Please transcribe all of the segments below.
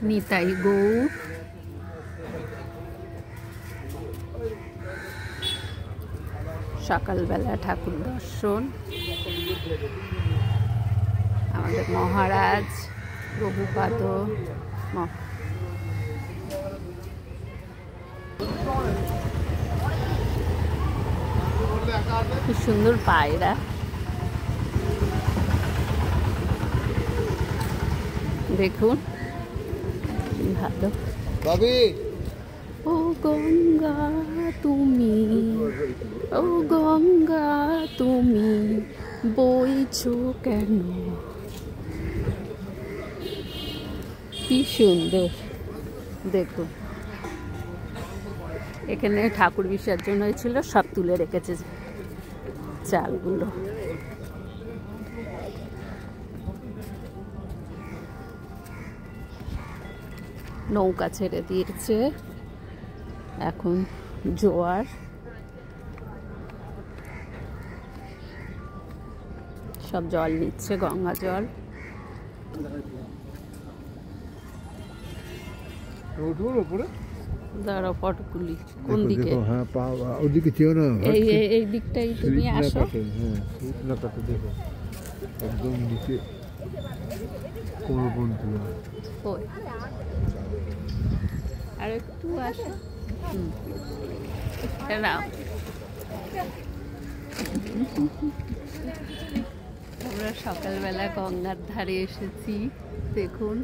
নিতাই গৌর, সকালবেলা ঠাকুর দর্শন, আমাদের মহারাজ প্রভুপাদ কি সুন্দর পায়রা, দেখুন ভালো। ও গঙ্গা তুমি, ও গঙ্গা তুমি বইছো কেন, কি সুন্দর দেখুন। এখানে ঠাকুর বিসর্জন হয়েছিল, সব তুলে রেখেছে চালগুলো। নৌকা ছেড়ে দিয়েছে, এখন জোয়ার, সব জল নিচ্ছে, গঙ্গা জল। দাঁড়াও পটকুলি কোন দিকে? এই দিকটাই তুমি আসো। একদম নিচে কোমর পর্যন্ত। আর একটু আসো, নাও। আমরা সকালবেলা গঙ্গার ধারে এসেছি, দেখুন।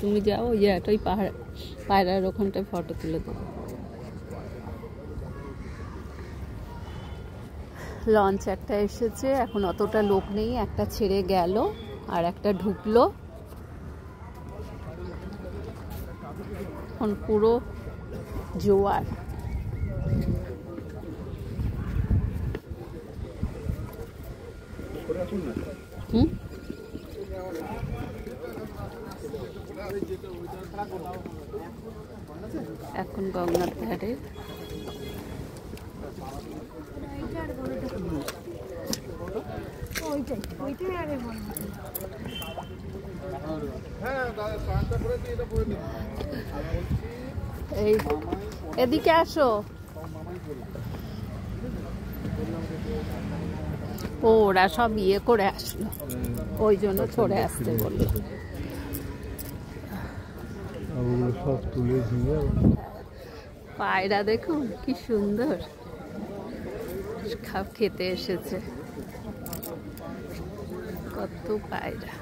তুমি যাও, ওই পায়রার ওখানটায় ফটো তুলে দেবো। লঞ্চ একটা এসেছে, এখন অতটা লোক নেই, একটা ছেড়ে গেল আর একটা ঢুকলো, এখন পুরো জোয়ার। এখন গঙ্গার ধারে এই এদিকে আসো। ওরা সব ইয়ে করে আসলো, ওই জন্য ছড়ে আসতে বললো। পায়রা দেখুন কি সুন্দর, খেতে এসেছে, কত পায়রা।